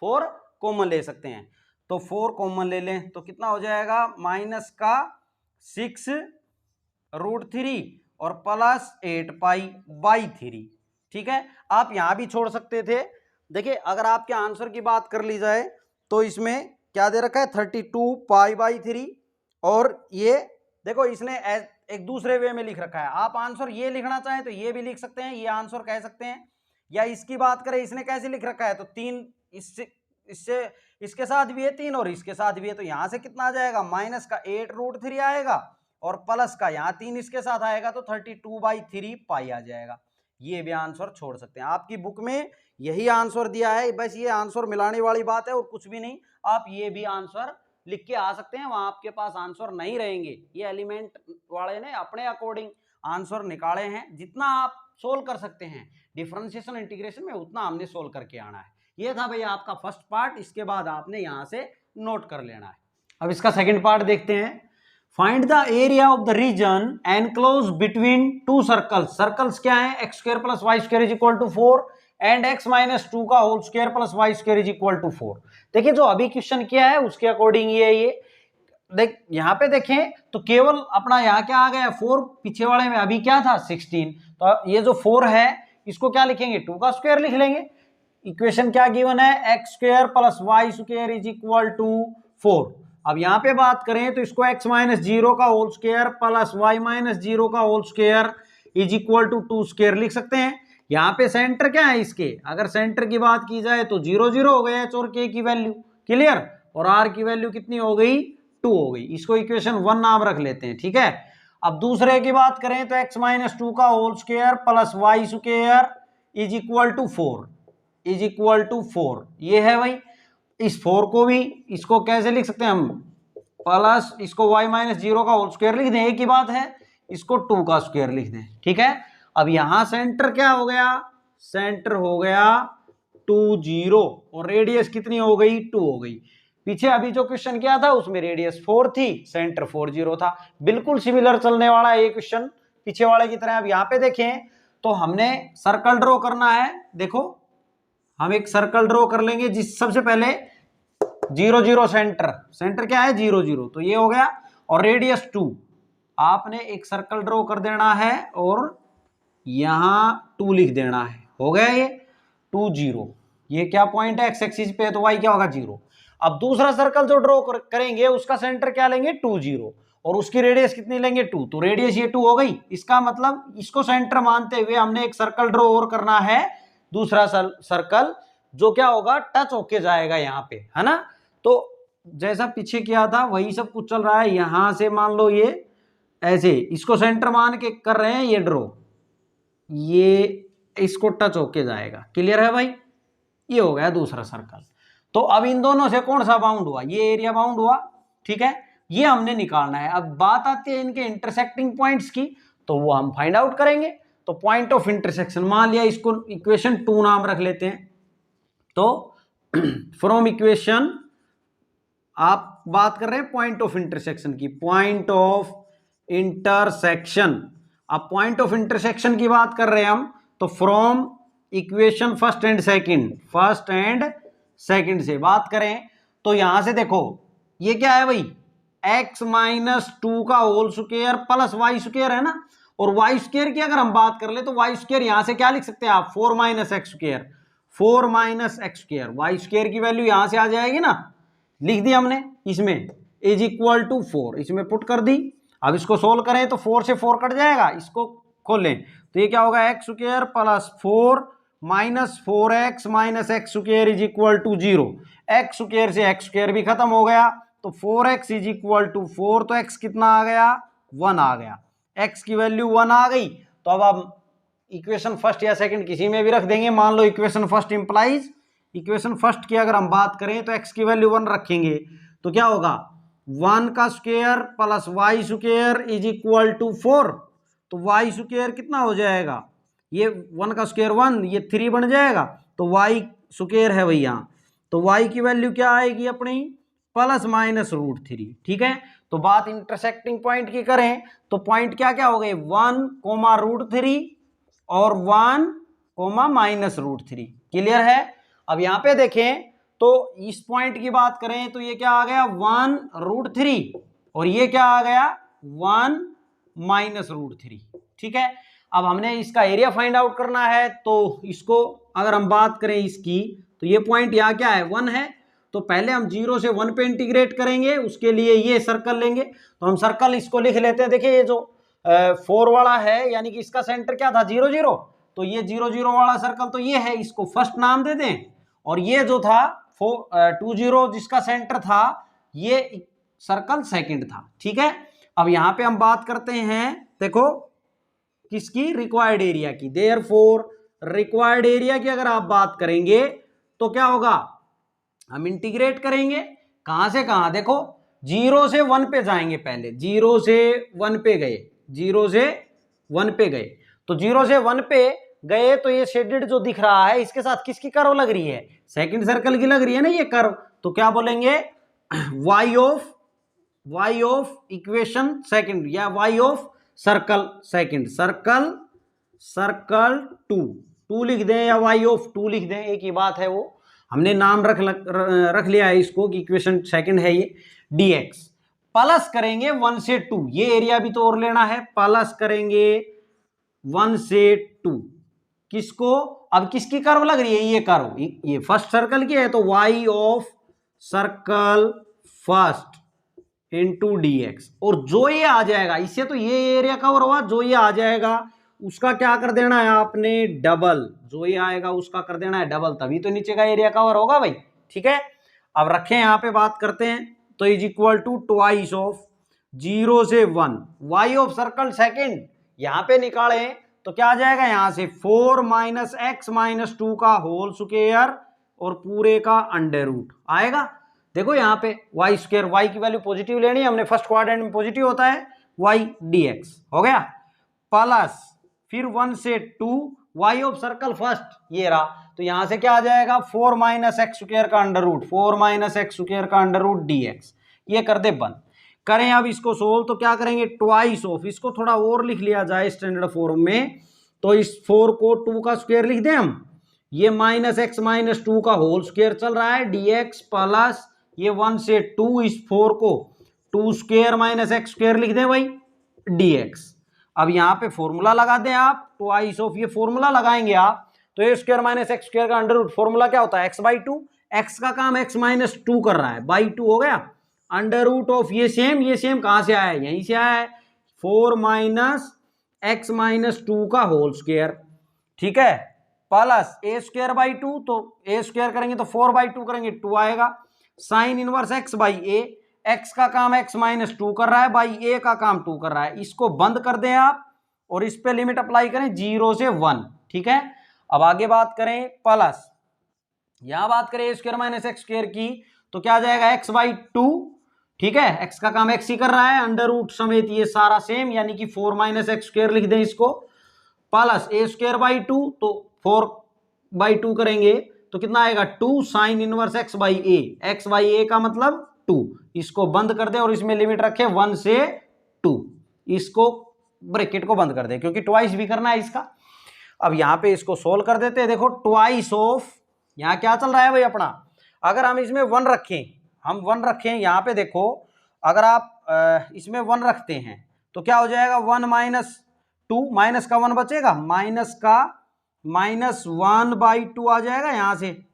4 कॉमन ले सकते हैं। तो 4 कॉमन ले लें तो कितना हो जाएगा माइनस का 6√3 और प्लस 8π/3। ठीक है, आप यहां भी छोड़ सकते थे। देखिए अगर आपके आंसर की बात कर ली जाए तो इसमें क्या दे रखा है 32π/3 और ये देखो इसने एक दूसरे वे में लिख रखा है। आप आंसर ये लिखना चाहें तो ये भी लिख सकते हैं, ये आंसर कह सकते हैं। या इसकी बात करें इसने कैसे लिख रखा है तो 3 इससे इसके साथ भी है 3 और इसके साथ भी है, तो यहां से कितना आ जाएगा माइनस का 8√3 आएगा और प्लस का यहाँ 3 इसके साथ आएगा तो 32/3π आ जाएगा। ये भी आंसर छोड़ सकते हैं। आपकी बुक में यही आंसर दिया है, बस ये आंसर मिलाने वाली बात है और कुछ भी नहीं। आप ये भी आंसर लिख के आ सकते हैं, वहां आपके पास आंसर नहीं रहेंगे। ये एलिमेंट वाले ने अपने अकॉर्डिंग आंसर निकाले हैं, जितना आप सोल्व कर सकते हैं डिफरेंशिएशन इंटीग्रेशन में उतना हमने सोल्व करके आना है। ये था भैया आपका फर्स्ट पार्ट, इसके बाद आपने यहाँ से नोट कर लेना है। अब इसका सेकंड पार्ट देखते हैं। Find the area of the region enclose between 2 circles. Circles क्या है, x² + y² = 4 एंड x - 2 का होल स्क्वायर + y² = 4। देखिए जो अभी क्वेश्चन किया है उसके अकॉर्डिंग ये देख यहाँ पे देखें तो केवल अपना यहाँ क्या आ गया 4, पीछे वाले में अभी क्या था 16, तो ये जो 4 है इसको क्या लिखेंगे 2 का स्क्वायर लिख लेंगे। इक्वेशन क्या गिवन है x² + y² = 4। अब यहाँ पे बात करें तो इसको x - 0 का होल स्क्वायर प्लस y - 0 का होल स्क्वायर = 2 स्क्वायर लिख सकते हैं। यहाँ पे सेंटर क्या है इसके, अगर सेंटर की बात की जाए तो 0 0 हो गया h और k की वैल्यू। क्लियर, और r की वैल्यू कितनी हो गई 2 हो गई। इसको इक्वेशन 1 नाम रख लेते हैं। ठीक है, अब दूसरे की बात करें तो x - 2 का होल स्क्वायर प्लस y² = 4 ये है भाई। इस 4 को भी इसको कैसे लिख सकते हैं हम, प्लस इसको y - 0 का होल स्क्वायर लिख दें, एक ही बात है, इसको 2 का स्क्वायर लिख दें। ठीक है, अब यहां सेंटर क्या हो गया, सेंटर हो गया 2 0 और रेडियस कितनी हो गई 2 हो गई। पीछे अभी जो क्वेश्चन किया था उसमें रेडियस 4 थी, सेंटर 4 0 था। बिल्कुल सिमिलर चलने वाला है ये क्वेश्चन पीछे वाले की तरह। अब यहाँ पे देखें तो हमने सर्कल ड्रॉ करना है। देखो हम एक सर्कल ड्रॉ कर लेंगे जिस सबसे पहले 0 0 सेंटर क्या है 0 0, तो ये हो गया और रेडियस 2। आपने एक सर्कल ड्रॉ कर देना है और यहां 2 लिख देना है, हो गया ये 2 0। ये क्या पॉइंट है x एक्सिस पे, तो y क्या होगा 0। अब दूसरा सर्कल जो ड्रॉ करेंगे उसका सेंटर क्या लेंगे 2 0 और उसकी रेडियस कितनी लेंगे 2, तो रेडियस ये 2 हो गई। इसका मतलब इसको सेंटर मानते हुए हमने एक सर्कल ड्रॉ और करना है, दूसरा सर्कल जो क्या होगा टच होके जाएगा यहाँ पे, है ना। तो जैसा पीछे किया था वही सब कुछ चल रहा है। यहां से मान लो ये ऐसे इसको सेंटर मान के कर रहे हैं ये ड्रॉ, ये इसको टच होके जाएगा। क्लियर है भाई, ये हो गया दूसरा सर्कल। तो अब इन दोनों से कौन सा बाउंड हुआ, ये एरिया बाउंड हुआ। ठीक है, ये हमने निकालना है। अब बात आती है इनके इंटरसेक्टिंग पॉइंट्स की, तो वो हम फाइंड आउट करेंगे। तो पॉइंट ऑफ इंटरसेक्शन मान लिया, इसको इक्वेशन 2 नाम रख लेते हैं। तो फ्रॉम इक्वेशन आप बात कर रहे हैं पॉइंट ऑफ इंटरसेक्शन की, पॉइंट ऑफ इंटरसेक्शन। अब पॉइंट ऑफ इंटरसेक्शन की बात कर रहे हैं हम, तो from equation first and second से बात करें तो यहां से देखो ये क्या है भाई x - 2 का होल स्क्वायर प्लस y² है ना, और y² की अगर हम बात कर ले तो y² यहां से क्या लिख सकते हैं आप 4 - x², 4 - x², y² की वैल्यू यहां से आ जाएगी ना, लिख दी हमने इसमें = 4, इसमें पुट कर दी। अब इसको सोल्व करें तो 4 से 4 कट जाएगा, इसको खोल लें तो ये क्या होगा, x square plus 4 minus 4x minus x square is equal to 0। X square से एक्स स्क्वायर भी खत्म हो गया तो 4x इज इक्वल टू 4, तो x कितना आ गया, 1 आ गया। x की वैल्यू 1 आ गई तो अब आप इक्वेशन फर्स्ट या सेकंड किसी में भी रख देंगे। मान लो equation first implies, equation first की अगर हम बात करें तो x की वैल्यू 1 रखेंगे तो क्या होगा, 1 का square plus y square is equal to 4। तो वाई स्क्वायर कितना हो जाएगा, ये 1 का स्क्वायर 1, ये 3 बन जाएगा तो वाई स्क्वायर है भैया यहाँ, तो वाई की वैल्यू क्या आएगी अपनी, प्लस माइनस √3। ठीक है, तो बात इंटरसेक्टिंग पॉइंट की करें तो पॉइंट क्या क्या हो गए, 1 कोमा √3 और 1 कोमा माइनस √3। क्लियर है। अब यहाँ पे देखें तो इस पॉइंट की बात करें तो ये क्या आ गया, 1 √3 और ये क्या आ गया, 1 माइनस √3। ठीक है, अब हमने इसका एरिया फाइंड आउट करना है तो इसको अगर हम बात करें इसकी तो ये पॉइंट यहाँ क्या है, 1 है। तो पहले हम 0 से 1 पे इंटीग्रेट करेंगे, उसके लिए ये सर्कल लेंगे। तो हम सर्कल इसको लिख लेते हैं। देखिए ये जो 4 वाला है यानी कि इसका सेंटर क्या था, 0 0, तो ये 0 0 वाला सर्कल तो ये है, इसको फर्स्ट नाम दे दें। और ये जो था 2 0 जिसका सेंटर था ये सर्कल सेकंड था। ठीक है, अब यहाँ पे हम बात करते हैं देखो किसकी, रिक्वायर्ड एरिया की। देयरफॉर रिक्वायर्ड एरिया की अगर आप बात करेंगे तो क्या होगा, हम इंटीग्रेट करेंगे कहां से कहां, देखो 0 से 1 पे जाएंगे। पहले 0 से 1 पे गए, 0 से 1 पे गए तो 0 से 1 पे गए तो ये शेडेड जो दिख रहा है इसके साथ किसकी कर्व लग रही है, सेकंड सर्कल की लग रही है ना ये कर्व। तो क्या बोलेंगे, y ऑफ इक्वेशन सेकंड या y of circle second, circle 2 लिख दें या y ऑफ 2 लिख दें, एक ही बात है। वो हमने नाम रख लिया है इसको कि इक्वेशन सेकंड है ये, dx प्लस करेंगे 1 से 2, ये एरिया भी तो और लेना है, प्लस करेंगे 1 से 2 किसको, अब किसकी कर्व लग रही है, ये कर्व, ये फर्स्ट सर्कल की है तो y of circle first into dx। और जो ये आ जाएगा इससे तो ये एरिया कवर हुआ, जो ये आ जाएगा उसका क्या कर देना है आपने, डबल, जो ये आएगा उसका कर देना है डबल, तभी तो नीचे का एरिया कवर होगा भाई। ठीक है, अब रखें यहाँ पे बात करते हैं तो is equal to twice of 0 से 1 y ऑफ सर्कल सेकंड, यहाँ पे निकालें तो क्या आ जाएगा, यहाँ से 4 माइनस एक्स माइनस 2 का होल स्क्वायर और पूरे का अंडर रूट आएगा। देखो यहाँ पे वाई स्क्वायर, वाई की वैल्यू पॉजिटिव लेनी है हमने, फर्स्ट क्वाड्रेंट में पॉजिटिव होता है, वाई dx हो गया, प्लस फिर 1 से 2 वाई ऑफ सर्कल फर्स्ट ये रहा, तो यहां से क्या आ जाएगा, 4 माइनस एक्स स्क्वायर का under root, 4 minus x square का अंडर रूट dx। ये कर दे बंद। करें अब इसको सोल्व तो क्या करेंगे, ट्वाइस ऑफ, इसको थोड़ा और लिख लिया जाए स्टैंडर्ड फॉर्म में तो इस 4 को 2 का स्क्वायर लिख दें हम, ये माइनस एक्स माइनस 2 का होल स्क्वायर चल रहा है dx, प्लस ये 1 से 2 इस 4 को 2 स्क्वायर माइनस एक्स स्क्वायर लिख दें भाई dx। अब यहाँ पे फॉर्मूला लगा दें आप, ट्वाइस ऑफ, ये फॉर्मूला लगाएंगे आप तो ए स्क्वायर माइनस एक्स स्क्वायर का अंडर रूट, फॉर्मूला क्या होता है x/2, x का काम x माइनस 2 कर रहा है, बाई 2 हो गया, अंडर रूट ऑफ ये सेम कहां से आया है, यहीं से आया है, 4 माइनस एक्स माइनस 2 का होल स्क्वायर। ठीक है, प्लस ए स्क्वायर बाई 2, तो ए स्क्वायर करेंगे तो 4/2 करेंगे 2 आएगा, sine inverse x by A, x का काम x माइनस 2 कर रहा है, बाई a का काम 2 कर रहा है, इसको बंद कर दें आप और इस पे लिमिट अप्लाई करें 0 से 1। ठीक है, अब आगे बात करें प्लस, यहां बात करें a square minus x square की तो क्या आ जाएगा x/2। ठीक है, x का काम x ही कर रहा है, अंडर रूट समेत ये सारा सेम यानी कि 4 माइनस एक्स स्क्वायर लिख दें इसको, प्लस a स्क्वायर बाई 2, तो 4/2 करेंगे तो कितना आएगा 2 साइन इनवर्स x बाई ए का मतलब 2, इसको बंद कर दे और इसमें लिमिट रखे 1 से 2, इसको ब्रैकेट को बंद कर दे क्योंकि ट्वाइस भी करना है इसका। अब यहाँ पे इसको सोल्व कर देते हैं, देखो ट्वाइस ऑफ, यहाँ क्या चल रहा है भाई अपना, अगर हम इसमें 1 रखें, हम 1 रखें यहाँ पे देखो, अगर आप इसमें 1 रखते हैं तो क्या हो जाएगा 1 माइनस 2, माइनस का 1 बचेगा, माइनस का -1/2 आ जाएगा यहाँ से,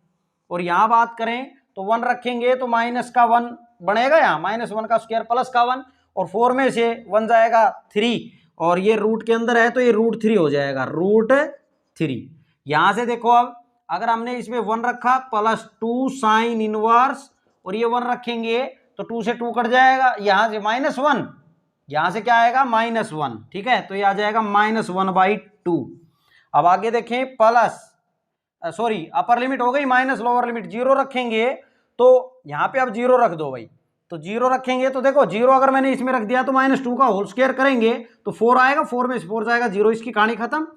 और यहाँ बात करें तो 1 रखेंगे तो माइनस का 1 बनेगा, यहाँ -1 का स्क्वायर प्लस का 1, और 4 में से 1 जाएगा 3 और ये रूट के अंदर है तो ये √3 हो जाएगा, √3। यहां से देखो अब अगर हमने इसमें 1 रखा +2 साइन इनवर्स और ये 1 रखेंगे तो 2 से 2 कट जाएगा, यहां से -1, यहां से क्या आएगा -1, ठीक है, तो ये आ जाएगा -1/2। अब आगे देखें सॉरी अपर लिमिट हो गई माइनस लोअर लिमिट, 0 रखेंगे तो यहां पे अब 0 रख दो भाई, तो 0 रखेंगे तो देखो 0 अगर मैंने इसमें रख दिया तो -2 का होल स्क्वायर करेंगे तो 4 आएगा, 4 में से 4 जाएगा 0, इसकी कहानी खत्म।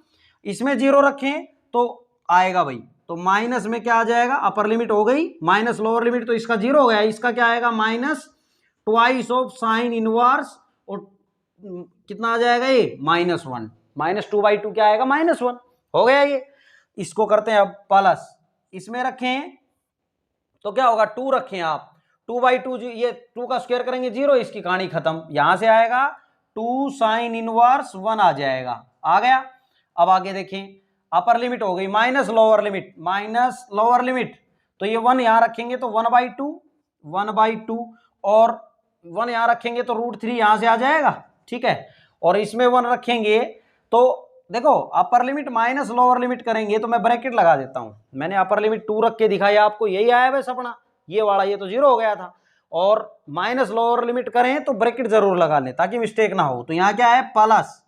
इसमें 0 रखें तो आएगा भाई, तो माइनस में क्या आ जाएगा, अपर लिमिट हो गई माइनस लोअर लिमिट, तो इसका 0 हो गया, इसका क्या आएगा -2 ऑफ साइन इनवर्स और कितना आ जाएगा ये -1, -2/2 क्या आएगा -1 हो गया ये। इसको करते हैं अब प्लस, इसमें रखें तो क्या होगा 2 रखें आप, 2/2 ये 2 का स्क्वायर करेंगे 0, इसकी कहानी खत्म, यहां से आएगा 2 साइन इनवर्स 1 आ जाएगा, आ गया। अब आगे देखें अपर लिमिट हो गई माइनस लोअर लिमिट, तो ये 1 यहां रखेंगे तो 1/2 और 1 यहां रखेंगे तो √3 यहां से आ जाएगा, ठीक है, और इसमें 1 रखेंगे तो देखो upper limit minus lower limit करेंगे तो मैं ब्रैकेट लगा देता हूं, मैंने अपर लिमिट 2 रख के दिखाई आपको, यही आया बस अपना ये वाला, ये तो 0 हो गया था, और माइनस लोअर लिमिट करें तो ब्रैकेट जरूर लगा लें ताकि मिस्टेक ना हो। तो यहाँ क्या है प्लस,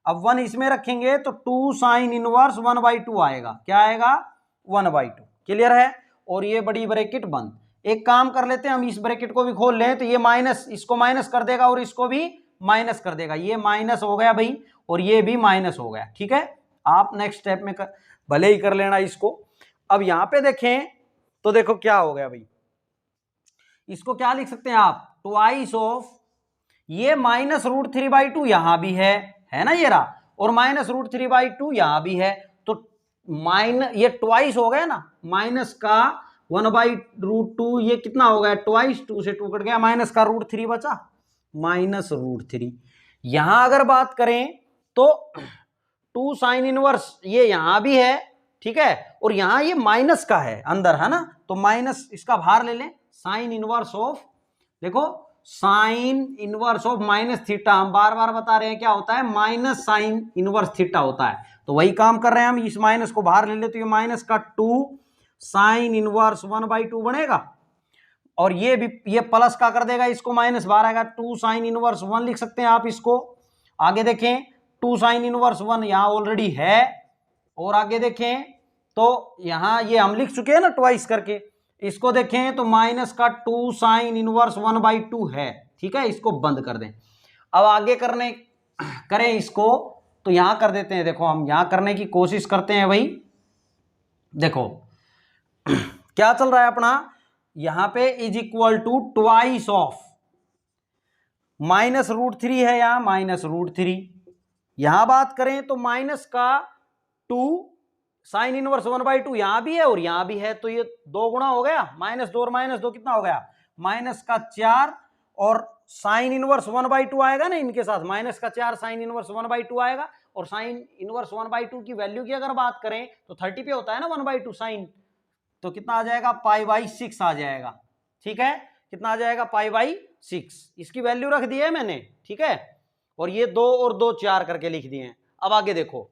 अब 1 इसमें रखेंगे तो 2 साइन इनवर्स 1/2 आएगा, क्या आएगा 1/2, क्लियर है, और ये बड़ी ब्रैकेट बंद। एक काम कर लेते हैं हम, इस ब्रैकेट को भी खोल लें तो ये माइनस इसको माइनस कर देगा और इसको भी माइनस कर देगा, ये माइनस हो गया भाई और ये भी माइनस हो गया, ठीक है। आप नेक्स्ट स्टेप में भले ही कर लेना इसको। अब यहां पे देखें तो देखो क्या हो गया भाई, इसको क्या लिख सकते हैं आप, ट्वाइस ऑफ ये -√3/2 यहां भी है ना ये रहा, और -√3/2 यहां भी है, तो ये ट्वाइस हो गया ना, माइनस का 1/√2 ये कितना हो गया ट्वाइस, 2 से 2 कट गया, माइनस का √3 बचा, -√3। यहां अगर बात करें तो 2 साइन इनवर्स ये यहां भी है, ठीक है, और यहां ये माइनस का है अंदर, है ना, तो माइनस इसका बाहर ले लें, साइन इनवर्स ऑफ, देखो साइन इनवर्स ऑफ -θ, हम बार बार बता रहे हैं क्या होता है माइनस साइन इनवर्स θ होता है, तो वही काम कर रहे हैं हम, इस माइनस को बाहर ले ले तो ये माइनस का 2 साइन इनवर्स 1/2 बनेगा, और ये भी ये प्लस का कर देगा, इसको माइनस बाहर आएगा, 2 साइन इनवर्स 1 लिख सकते हैं आप इसको। आगे देखें 2 साइन इनवर्स 1 यहां ऑलरेडी है, और आगे देखें तो यहां ये हम लिख चुके हैं ना ट्वाइस करके, इसको देखें तो माइनस का 2 साइन इनवर्स 1/2 है, ठीक है, इसको बंद कर दें। अब आगे करें इसको तो यहां कर देते हैं, देखो हम यहां करने की कोशिश करते हैं भाई, देखो क्या चल रहा है अपना, यहां पे is equal to twice of -√3 है, यहां -√3, यहां बात करें तो माइनस का 2 साइन इनवर्स 1/2 यहां भी है और यहां भी है, तो ये 2 गुना हो गया, -2 और -2 कितना हो गया, माइनस का 4, और साइन इनवर्स 1/2 आएगा ना इनके साथ, माइनस का 4 साइन इनवर्स 1/2 आएगा, और साइन इनवर्स 1/2 की वैल्यू की अगर बात करें तो 30 पे होता है ना 1/2 साइन, तो कितना आ जाएगा π/6 आ जाएगा, ठीक है, कितना आ जाएगा π/6, इसकी वैल्यू रख दी है मैंने, ठीक है, और ये 2 और 2 4 करके लिख दिए हैं। अब आगे देखो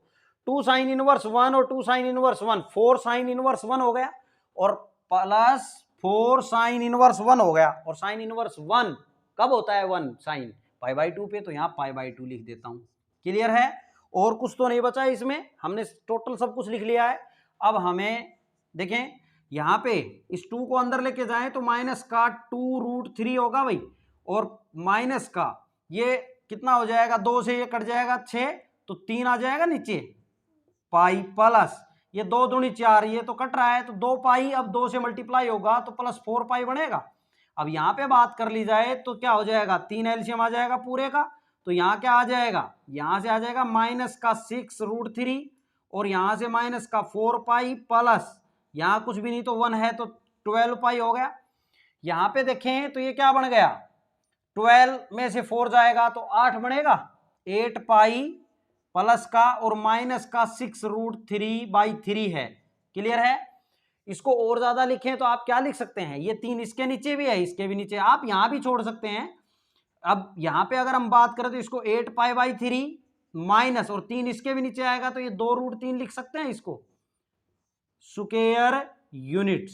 2 साइन इनवर्स 1 और 2 साइन इनवर्स 1, 4 साइन इनवर्स 1 हो गया, और प्लस 4 साइन इनवर्स 1 हो गया, और साइन इनवर्स 1 कब होता है 1 साइन π/2 पे, तो यहाँ π/2 लिख देता हूं, क्लियर है, और कुछ तो नहीं बचा इसमें, हमने टोटल सब कुछ लिख लिया है। अब हमें देखें यहां पे इस 2 को अंदर लेके जाएं तो माइनस का 2√3 होगा भाई, और माइनस का ये कितना हो जाएगा, 2 से ये कट जाएगा 6, तो 3 आ जाएगा नीचे पाई, प्लस ये 2 दूनी 4, ये तो कट रहा है तो 2 पाई, अब 2 से मल्टीप्लाई होगा तो प्लस 4 पाई बनेगा। अब यहां पे बात कर ली जाए तो क्या हो जाएगा, 3 एलसीएम आ जाएगा पूरे का, तो यहाँ क्या आ जाएगा, यहां से आ जाएगा माइनस का 6√3, और यहां से माइनस का 4 पाई, प्लस यहां कुछ भी नहीं तो 1 है तो 12 पाई हो गया। यहां पे देखें तो ये क्या बन गया, 12 में से 4 जाएगा तो 8 बनेगा, 8 पाई प्लस का और माइनस का 6√3/3 है, क्लियर है। इसको और ज्यादा लिखें तो आप क्या लिख सकते हैं, ये 3 इसके नीचे भी है, इसके भी नीचे, आप यहां भी छोड़ सकते हैं। अब यहां पे अगर हम बात करें तो इसको 8 पाई/3 माइनस और 3 इसके भी नीचे आएगा तो ये 2√3 लिख सकते हैं इसको, स्क्वायर यूनिट्स,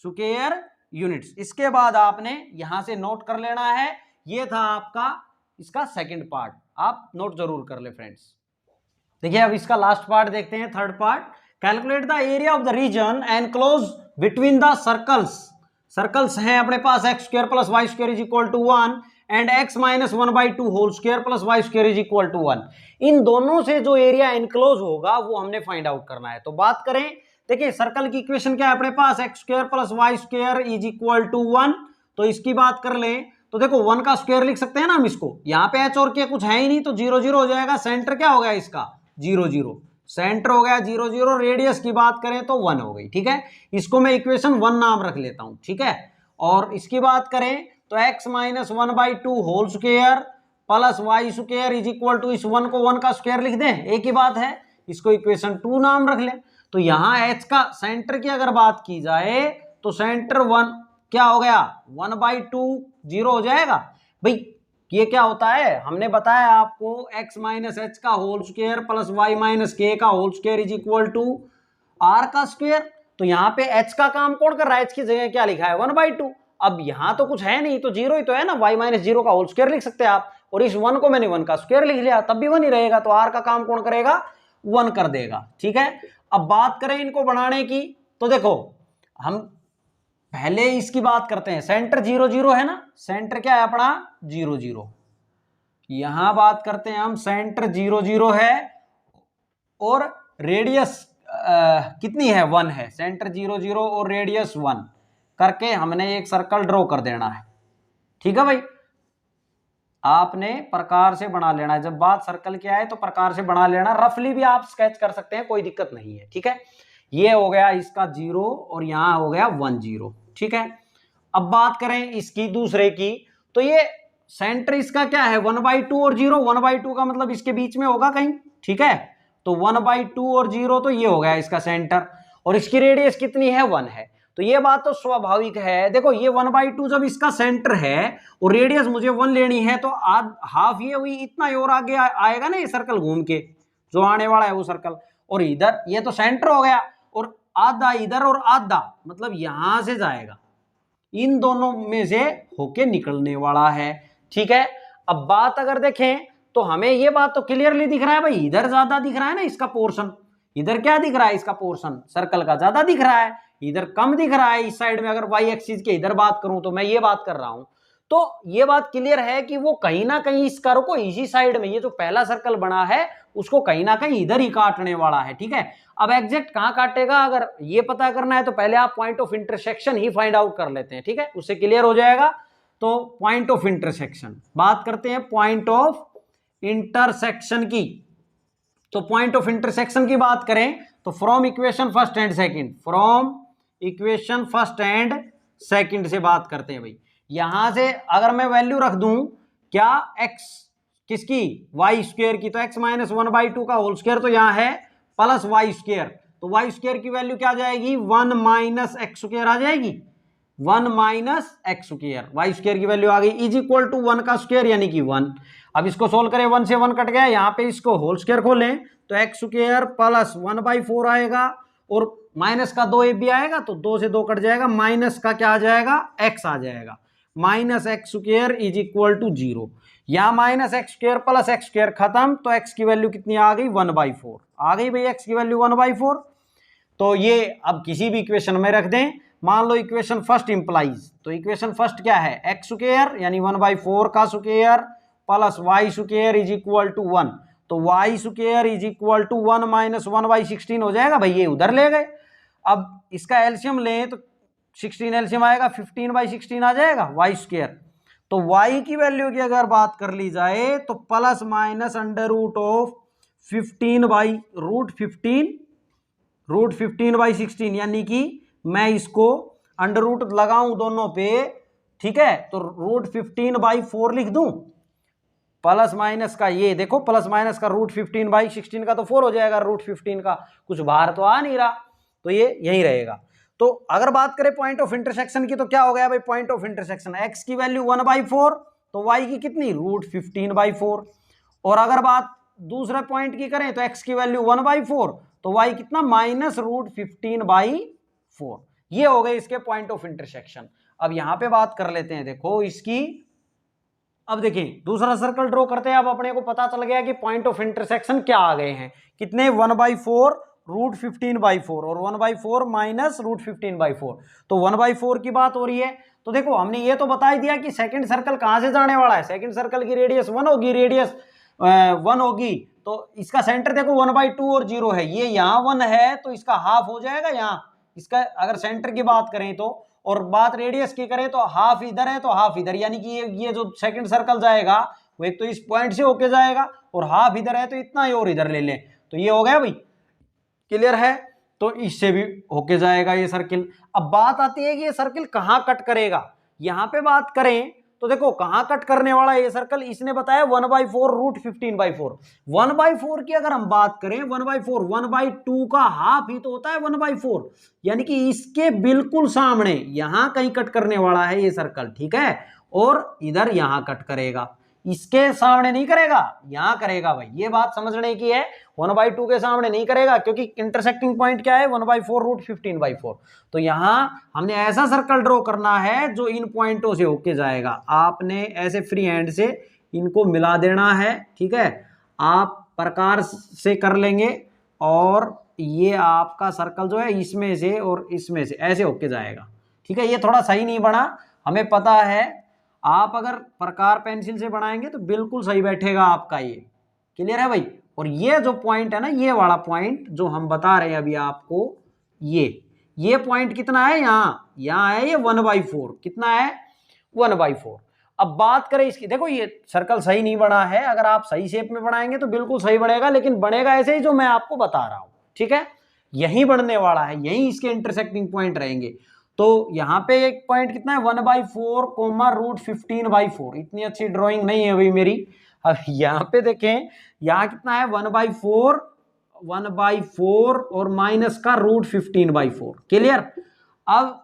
स्क्वायर यूनिट्स। इसके बाद आपने यहां से नोट कर लेना है, ये था आपका इसका सेकंड पार्ट, आप नोट जरूर कर ले फ्रेंड्स। देखिए अब इसका लास्ट पार्ट देखते हैं, third part. Calculate the area of the region enclose between the circles. Circles हैं अपने पास x square plus y square is equal to 1 and x minus 1/2 whole square plus y square is equal to 1। इन दोनों से जो एरिया एनक्लोज होगा वो हमने फाइंड आउट करना है। तो बात करें, देखिए सर्कल की इक्वेशन क्या है अपने पास, x square plus y square is equal to 1। तो इसकी बात कर लें तो देखो 1 का स्क्वायर लिख सकते हैं ना हम इसको, यहाँ पे एच और के कुछ है ही नहीं तो 0 0 हो जाएगा। सेंटर क्या हो गया इसका 0 0, सेंटर हो गया 0 0। रेडियस की बात करें तो 1 हो गई, ठीक है। इसको मैं इक्वेशन 1 नाम रख लेता हूं, ठीक है। और इसकी बात करें तो x minus 1/2 whole square plus y square is equal to, इस 1 को 1 का स्क्वायर लिख दें, एक ही बात है, इसको इक्वेशन 2 नाम रख लें। तो यहां h का सेंटर की अगर बात की जाए तो सेंटर 1 क्या हो गया 1/2 0 हो जाएगा। भाई ये क्या होता है, हमने बताया आपको x माइनस एच का whole square plus y minus k का whole square is equal to r का स्क्वायर। तो यहाँ पे h का काम कौन कर रहा है, h की जगह क्या लिखा है 1/2। अब यहाँ तो कुछ है नहीं तो 0 ही तो है ना, y माइनस 0 का होल स्क्वायर लिख सकते हैं आप, और इस 1 को मैंने 1 का स्क्वायर लिख लिया तब भी 1 ही रहेगा। तो r का काम कौन करेगा 1 कर देगा, ठीक है। अब बात करें इनको बनाने की तो देखो हम पहले इसकी बात करते हैं, सेंटर 0 0 है ना, सेंटर क्या है अपना 0 0। यहां बात करते हैं हम सेंटर 0 0 है और रेडियस कितनी है 1 है, सेंटर 0 0 और रेडियस 1 करके हमने एक सर्कल ड्रॉ कर देना है, ठीक है भाई। आपने प्रकार से बना लेना है, जब बात सर्कल की आए तो प्रकार से बना लेना, रफली भी आप स्केच कर सकते हैं, कोई दिक्कत नहीं है, ठीक है। ये हो गया इसका 0 और यहां हो गया 1 0, ठीक है। अब बात करें इसकी दूसरे की तो ये सेंटर इसका क्या है 1/2 और 0, 1/2 का मतलब इसके बीच में होगा कहीं, ठीक है। तो 1/2 और 0 तो ये हो गया इसका सेंटर, और इसकी रेडियस कितनी है 1 है। तो ये बात तो स्वाभाविक है, देखो ये 1/2 जब इसका सेंटर है और रेडियस मुझे 1 लेनी है तो हाफ ये हुई, इतना और आगे आएगा ना ये सर्कल घूम के जो आने वाला है वो सर्कल, और इधर ये तो सेंटर हो गया और आधा इधर और आधा मतलब यहां से जाएगा, इन दोनों में से होके निकलने वाला है, ठीक है। अब बात अगर देखें तो हमें ये बात तो क्लियरली दिख रहा है भाई, इधर ज्यादा दिख रहा है ना इसका पोर्शन, इधर क्या दिख रहा है इसका पोर्शन सर्कल का ज्यादा दिख रहा है, इधर कम दिख रहा है इस साइड में। अगर वाई एक्सिस के इधर बात करूं तो मैं ये बात कर रहा हूं, तो ये बात क्लियर है कि वो कहीं ना कहीं इस कर्व को इसी साइड में, ये जो पहला सर्कल बना है उसको कहीं ना कहीं इधर ही काटने वाला है, ठीक है। अब एग्जैक्ट कहां काटेगा अगर ये पता करना है तो पहले आप point of intersection he find out कर लेते हैं, ठीक है, उससे क्लियर हो जाएगा। तो पॉइंट ऑफ इंटरसेक्शन बात करते हैं, पॉइंट ऑफ इंटरसेक्शन की। तो पॉइंट ऑफ इंटरसेक्शन की बात करें तो from equation first and second, from equation first and second से बात करते हैं भाई। यहां से अगर मैं वैल्यू रख दूं क्या x किसकी वाई स्क्वायर की, तो x माइनस 1/2 का होल स्क्वायर तो यहां है प्लस वाई स्क्वायर, तो वाई स्क्वायर की वैल्यू क्या आ जाएगी 1 माइनस एक्स स्क्वायर आ जाएगी, 1 minus x square, y square की वैल्यू आ गई इज इक्वल टू 1 का स्क्वायर यानी कि 1। अब इसको सोल्व करें, 1 से 1 कट गया, यहाँ पे इसको होल स्क्वायर खोलें तो एक्स स्क्वायर प्लस 1/4 आएगा और माइनस का 2 भी आएगा तो 2 से 2 कट जाएगा, माइनस का क्या आ जाएगा x आ जाएगा, minus x square is equal to 0। यहाँ minus x square plus x square खत्म, तो x की वैल्यू कितनी आ गई 1/4 आ गई भाई, x की वैल्यू 1/4। तो ये अब किसी भी इक्वेशन में रख दें, मान लो इक्वेशन फर्स्ट इंप्लाइज, तो इक्वेशन फर्स्ट क्या है एक्स स्क्वायर यानी 1/4 का square plus y square is equal to 1, तो y square is equal to 1 minus 1/16 हो जाएगा भाई, ये उधर ले गए। अब इसका एलसीएम लें तो 16 एलसीएम आएगा, 15/16 आ जाएगा वाई स्क्वायर। तो वाई की वैल्यू की अगर बात कर ली जाए तो plus minus under root of 15/16 यानी कि मैं इसको अंडर रूट लगाऊं दोनों पे, ठीक है, तो रूट 15/4 लिख दूं, प्लस माइनस का ये देखो प्लस माइनस का रूट 15/16 का तो 4 हो जाएगा, रूट 15 का कुछ बाहर तो आ नहीं रहा, तो ये यही रहेगा। तो अगर बात करें पॉइंट ऑफ इंटरसेक्शन की तो क्या हो गया भाई, पॉइंट ऑफ इंटरसेक्शन एक्स की वैल्यू 1/4 तो वाई की कितनी रूट 15/4, और अगर बात दूसरे पॉइंट की करें तो x की वैल्यू 1/4, तो y कितना -√15/4। ये हो गए इसके पॉइंट ऑफ इंटरसेक्शन। अब यहां पे बात कर लेते हैं, देखो इसकी। अब देखिए दूसरा सर्कल ड्रॉ करते हैं। अब अपने को पता चल गया कि पॉइंट ऑफ इंटरसेक्शन क्या आ गए हैं, कितने 1/4 √15/4 और 1/4 -√15/4। तो 1/4 की बात हो रही है। तो देखो हमने ये तो बता ही दिया कि सेकंड सर्कल कहां से जाने वाला है, सेकंड सर्कल की रेडियस 1 होगी, रेडियस 1 होगी। तो इसका सेंटर देखो 1/2 और 0 है, ये यहाँ 1 है तो इसका हाफ हो जाएगा यहाँ, इसका अगर सेंटर की बात करें तो। और बात रेडियस की करें तो हाफ इधर है तो हाफ इधर, यानी कि ये जो सेकंड सर्कल जाएगा वो एक तो इस पॉइंट से होके जाएगा और हाफ इधर है तो इतना ही और इधर ले लें, तो ये हो गया भाई, क्लियर है। तो इससे भी होके जाएगा ये सर्किल। अब बात आती है कि ये सर्किल कहां कट करेगा। यहां पे बात करें तो देखो कहां कट करने वाला है ये सर्कल, इसने बताया 1/4 √15/4। 1/4 की अगर हम बात करें, 1/4 1/2 का हाफ ही तो होता है 1/4, यानी कि इसके बिल्कुल सामने यहां कहीं कट करने वाला है ये सर्कल, ठीक है। और इधर यहां कट करेगा, इसके सामने नहीं करेगा, यहां करेगा भाई, ये बात समझने की है। 1/2 के सामने नहीं करेगा क्योंकि इंटरसेक्टिंग पॉइंट क्या है 1/4 √15/4। तो यहां हमने ऐसा सर्कल ड्रॉ करना है जो इन पॉइंटों से होके जाएगा। आपने ऐसे फ्री हैंड से इनको मिला देना है, ठीक है। आप प्रकार से कर लेंगे और ये आपका सर्कल जो है इसमें से और इसमें से ऐसे होके जाएगा, ठीक है। ये थोड़ा सही नहीं बना, हमें पता है। आप अगर प्रकार पेंसिल से बनाएंगे तो बिल्कुल सही बैठेगा आपका, ये क्लियर है भाई। और ये जो पॉइंट है ना, ये वाला पॉइंट जो हम बता रहे हैं अभी आपको, ये पॉइंट कितना है, यहाँ है ये 1/4, कितना है 1/4। अब बात करें इसकी, देखो ये सर्कल सही नहीं बना है, अगर आप सही शेप में बनाएंगे तो बिल्कुल सही बनेगा, लेकिन बनेगा ऐसे ही जो मैं आपको बता रहा हूं, ठीक है। यही बनने वाला है, यही इसके इंटरसेक्टिंग पॉइंट रहेंगे। तो यहाँ पे एक पॉइंट कितना है 1/4 √15/4। इतनी अच्छी ड्राइंग नहीं है भाई मेरी। अब यहाँ पे देखें, यहाँ कितना है 1/4 और माइनस का √15/4, क्लियर। अब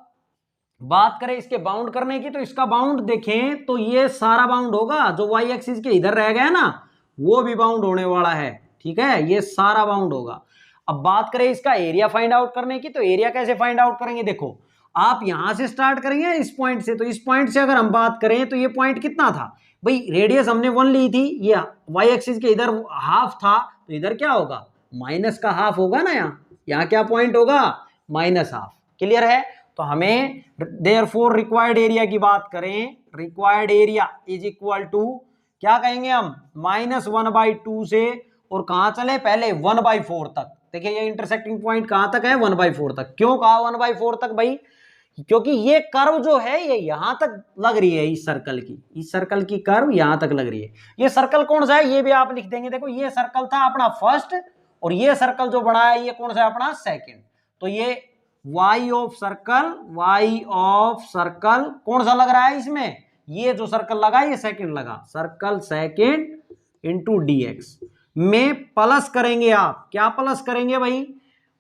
बात करें इसके बाउंड करने की, तो इसका बाउंड देखें तो ये सारा बाउंड होगा, जो वाई एक्सिस के इधर रह गया ना वो भी बाउंड होने वाला है, ठीक है। ये सारा बाउंड होगा। अब बात करें इसका एरिया फाइंड आउट करने की, तो एरिया कैसे फाइंड आउट करेंगे, देखो आप यहां से स्टार्ट करेंगे इस पॉइंट से। तो इस पॉइंट से अगर हम बात करें तो ये पॉइंट कितना था भाई, रेडियस हमने 1 ली थी, ये वाई एक्सिस के इधर हाफ था, तो इधर क्या होगा माइनस का हाफ होगा ना, यहाँ क्या पॉइंट होगा -½ क्लियर है। तो हमें देयरफॉर रिक्वायर्ड एरिया की बात करें, required area is equal to क्या कहेंगे हम -1/2 से, और कहां चले पहले 1/4 तक। देखिए ये इंटरसेक्टिंग पॉइंट कहां तक है 1/4 तक। क्यों कहा 1/4 तक भाई, क्योंकि ये कर्व जो है ये यहां तक लग रही है, इस सर्कल की कर्व यहां तक लग रही है। ये सर्कल कौन सा है ये भी आप लिख देंगे। देखो ये सर्कल था अपना फर्स्ट, और ये सर्कल जो बना है ये कौन सा है अपना सेकंड। तो ये वाई ऑफ सर्कल कौन सा लग रहा है इसमें, ये जो सर्कल लगा ये सेकंड लगा, सर्कल सेकंड इंटू dx में प्लस करेंगे। आप क्या प्लस करेंगे भाई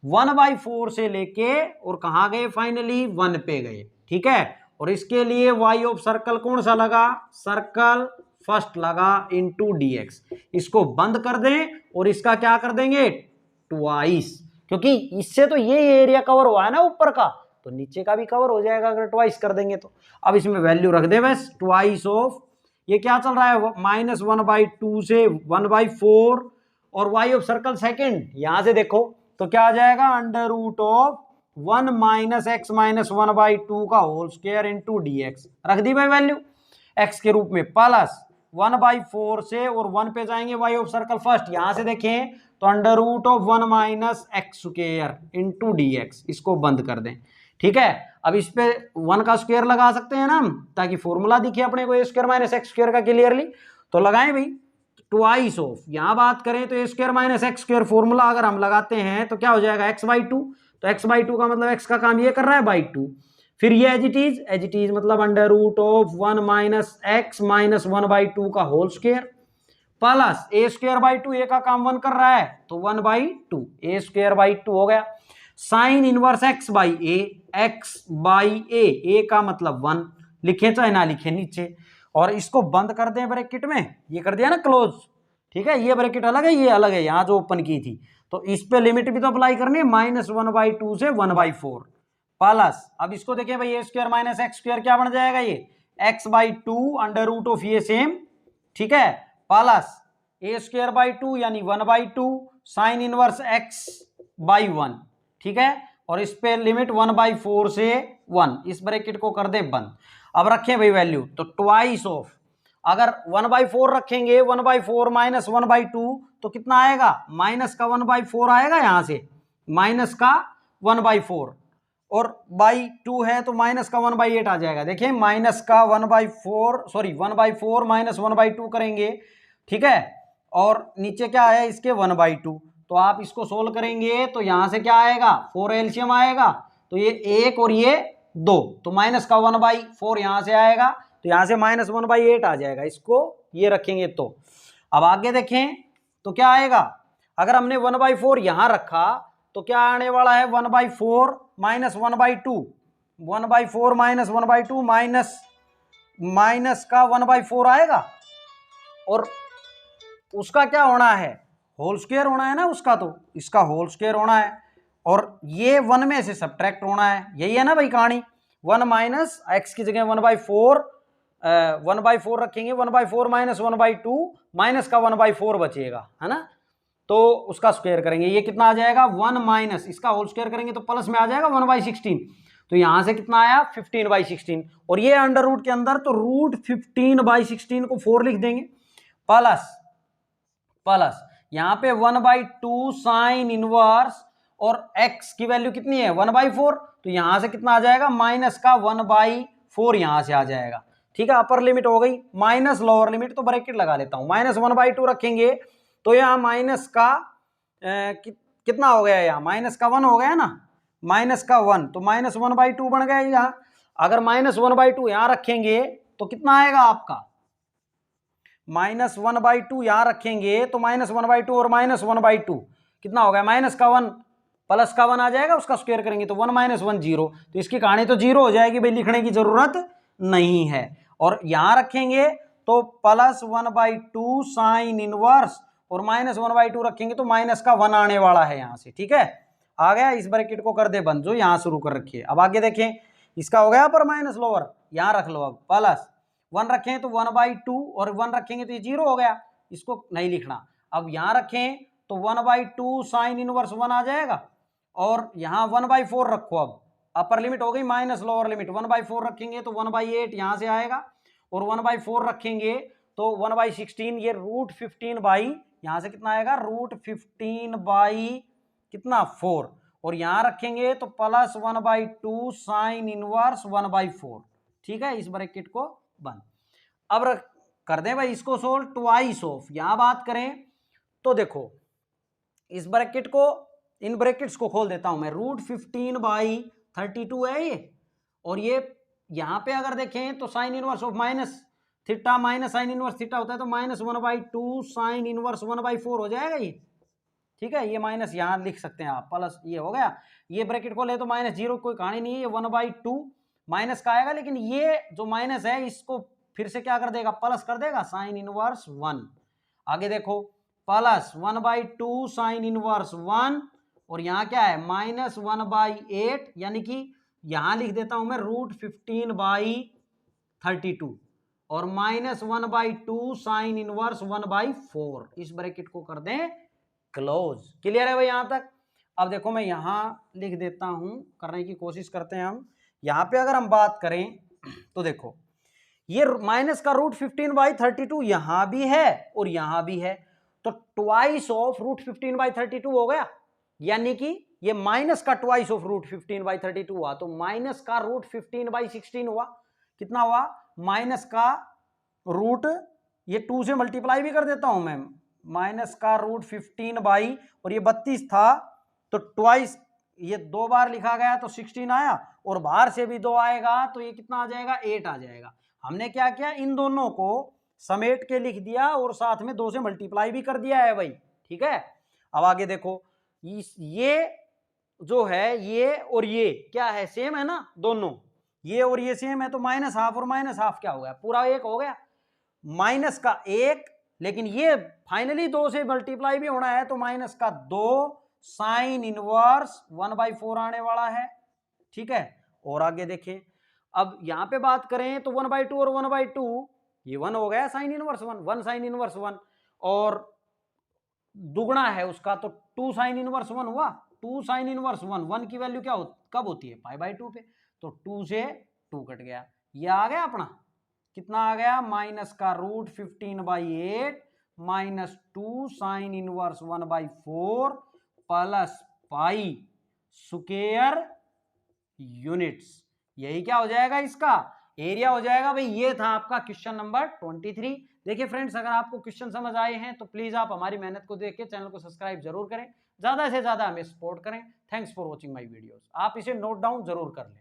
1/4 से लेके और कहां गए फाइनली 1 पे गए, ठीक है। और इसके लिए वाई ऑफ सर्कल कौन सा लगा, सर्कल फर्स्ट लगा इंटू dx। इसको बंद कर दें और इसका क्या कर देंगे ट्वाइस, क्योंकि इससे तो ये एरिया कवर हुआ है ना ऊपर का, तो नीचे का भी कवर हो जाएगा अगर ट्वाइस कर देंगे तो। अब इसमें वैल्यू रख दे बस, ट्वाइस ऑफ ये क्या चल रहा है -1/2 से 1/4 और वाई ऑफ सर्कल सेकंड यहां से देखो तो क्या आ जाएगा √1 - x - 1/2 का होल स्क्वायर इंटू dx। रख दी भाई वैल्यू x के रूप में, प्लस 1/4 से और 1 पे जाएंगे वाई ऑफ सर्कल फर्स्ट, यहां से देखें तो √1 - x स्क्वायर इंटू dx। इसको बंद कर दें, ठीक है। अब इस पे 1 का स्क्वायर लगा सकते हैं ना हम, ताकि फॉर्मूला दिखे अपने को a² - x स्क्वायर का क्लियरली। तो लगाएं भाई ट्वाइस ऑफ, यहां बात करें तो a² - x स्क्वायर फॉर्मूला अगर हम लगाते हैं तो क्या हो जाएगा x/2। तो x/2 का मतलब x का काम ये कर रहा है /2। फिर ये एज इट इज मतलब √1 - x - 1/2 का whole square plus a²/2, a का काम 1 कर रहा है तो 1/2, a²/2 हो गया। साइन इनवर्स x/a, a का मतलब 1, लिखे चाहे ना लिखे नीचे। और इसको बंद कर दें ब्रैकेट में, ये कर दिया ना क्लोज, ठीक है, ये ब्रैकेट अलग है, ये अलग है, यहाँ जो ओपन की थी, तो इस पे लिमिट भी तो अप्लाई करनी है, -1/2 से 1/4 प्लस, अब इसको देखें भाई, ए स्क्वायर माइनस एक्स स्क्वायर क्या बन जाएगा, ये x/2 अंडर रूट ऑफ ये सेम, ठीक है, प्लस ए स्क्वायर बाई 2 यानी 1/2 साइन इनवर्स x/1, ठीक है, और इस पे लिमिट 1/4 से 1, इस ब्रैकेट को कर दे बंद। अब रखें भाई वैल्यू, तो ट्वाइस ऑफ, अगर 1/4 रखेंगे, 1/4 माइनस 1/2 तो कितना आएगा, माइनस का 1/4 आएगा, यहां से माइनस का 1/4 और बाई 2 है तो माइनस का 1/8 आ जाएगा। देखिए माइनस का 1/4 सॉरी 1/4 माइनस 1/2 करेंगे, ठीक है, और नीचे क्या है इसके 1/2, तो आप इसको सोल्व करेंगे तो यहां से क्या आएगा, 4 एलसीएम आएगा, तो ये 1 और ये 2, तो माइनस का 1/4 यहां से आएगा, तो यहां से माइनस 1/8 आ जाएगा, इसको ये रखेंगे तो। अब आगे देखें तो क्या आएगा, अगर हमने 1/4 यहां रखा तो क्या आने वाला है, 1/4 माइनस 1/2, 1/4 माइनस 1/2 माइनस का 1/4 आएगा, और उसका क्या होना है, होल स्क्वायर होना है ना उसका, तो इसका होल स्क्वायर होना है, और ये 1 में से सब्ट्रैक्ट होना है, यही है ना भाई कहानी। 1 माइनस एक्स की जगह 1/4 1/4 रखेंगे, 1/4 माइनस 1/2 माइनस का 1/4 बचेगा, है ना, तो उसका स्क्वायर करेंगे, ये कितना आ जाएगा 1 माइनस इसका होल स्क्वायर करेंगे तो प्लस में आ जाएगा 1/16, तो यहां से कितना आया 15/16, और ये अंडर रूट के अंदर तो रूट 15/16 को 4 लिख देंगे, प्लस यहां पे 1/2 साइन इनवर्स, और x की वैल्यू कितनी है 1/4, तो यहां से कितना आ जाएगा माइनस का 1/4 यहां से आ जाएगा, ठीक है, अपर लिमिट हो गई, माइनस लोअर लिमिट, तो ब्रैकेट लगा लेता हूं, -1/2 रखेंगे तो यहाँ माइनस का कितना हो गया, यहाँ माइनस का 1 हो गया ना, माइनस का 1, तो -1/2 बन गया यहाँ, अगर -1/2 यहाँ रखेंगे तो कितना आएगा आपका, -1/2 यहां रखेंगे तो -1/2 और -1/2 कितना हो गया, माइनस का 1 प्लस का 1 आ जाएगा, उसका स्क्वायर करेंगे तो 1 - 1 0, तो इसकी कहानी तो 0 हो जाएगी भाई, लिखने की जरूरत नहीं है, और यहां रखेंगे तो +1/2 साइन इनवर्स, और -1/2 रखेंगे तो माइनस का 1 आने वाला है यहां से, ठीक है, आ गया, इस ब्रैकेट को कर दे बंद जो यहां शुरू कर रखिए। अब आगे देखें, इसका हो गया पर माइनस लोअर, यहां रख लो, अब प्लस 1 रखें तो 1/2 और 1 रखेंगे तो ये 0 हो गया, इसको नहीं लिखना, अब यहां रखें तो 1/2 साइन इनवर्स 1 आ जाएगा, और यहां 1/4 रखो, अब अपर लिमिट हो गई माइनस लोअर लिमिट, 1/4 रखेंगे तो 1/8 यहां से आएगा, और 1/4 रखेंगे तो 1/16, ये रूट 15 यहां से कितना आएगा, रूट 15 कितना 4, और यहां रखेंगे तो प्लस 1/2 साइन इनवर्स 1/4, ठीक है, इस ब्रैकेट को बंद। अब कर दें भाई इसको सोल्व, ट्वाइस ऑफ, यहां बात करें तो देखो इस ब्रैकेट को, इन ब्रैकेट्स को खोल देता हूं मैं, रूट 15/32 है ये, और ये यहां पे अगर देखें तो sine inverse of minus theta minus sine inverse theta होता है, तो -1/2 साइन इनवर्स 1/4 हो जाएगा ये, ठीक है, ये माइनस यहां लिख सकते हैं आप, प्लस ये हो गया, ये ब्रैकेट को ले तो -0 कोई कहानी नहीं है, ये 1/2 माइनस का आएगा, लेकिन ये जो माइनस है इसको फिर से क्या कर देगा, प्लस कर देगा, साइन इनवर्स 1, आगे देखो प्लस 1/2 साइन इनवर्स 1, और यहां क्या है -1/8, यानी कि यहां लिख देता हूं मैं रूट 15/32, और -1/2 साइन इनवर्स 1/4, इस ब्रैकेट को कर दें क्लोज। क्लियर है भाई यहां तक। अब देखो मैं यहां लिख देता हूं, करने की कोशिश करते हैं हम, यहां पे अगर हम बात करें तो देखो ये माइनस का रूट 15/32 यहां भी है और यहां भी है, तो ट्वाइस ऑफ रूट 15/32 हो गया, यानी कि ये माइनस का ट्वाइस ऑफ रूट 15/32 हुआ, तो माइनस का रूट 15/16 हुआ, कितना हुआ, माइनस का रूट, ये 2 से मल्टीप्लाई भी कर देता हूं मैं, माइनस का रूट 15 और ये 32 था, तो ट्वाइस, ये 2 बार लिखा गया तो 16 आया, और बाहर से भी 2 आएगा तो ये कितना आ जाएगा, 8 आ जाएगा। हमने क्या किया, इन दोनों को समेट के लिख दिया और साथ में 2 से मल्टीप्लाई भी कर दिया है भाई, ठीक है। अब आगे देखो, ये जो है ये और ये क्या है, सेम है ना दोनों, ये और ये सेम है, तो -12 और -12 क्या हो गया, पूरा 1 हो गया, माइनस का 1 लेकिन ये फाइनली 2 से मल्टीप्लाई भी होना है, तो माइनस का 2 साइन इनवर्स 1/4 आने वाला है। ठीक है, और आगे देखिए, अब यहां पे बात करें तो 1/2 और 1/2, ये 1 हो गया साइन इनवर्स 1 साइन इनवर्स 1, और दुगना है उसका तो 2 साइन इनवर्स 1 हुआ। 2 साइन इनवर्स 1 की वैल्यू क्या कब होती है, π/2 पे, तो 2 से 2 कट गया, ये आ गया अपना कितना आ गया, माइनस का √15/8 minus 2 sine inverse 1/4 plus pi square units. यही क्या हो जाएगा, इसका एरिया हो जाएगा भाई। ये था आपका क्वेश्चन नंबर 23। देखिए फ्रेंड्स, अगर आपको क्वेश्चन समझ आए हैं तो प्लीज आप हमारी मेहनत को देख के चैनल को सब्सक्राइब जरूर करें, ज्यादा से ज्यादा हमें सपोर्ट करें। Thanks for watching my videos. आप इसे नोट डाउन जरूर कर लें।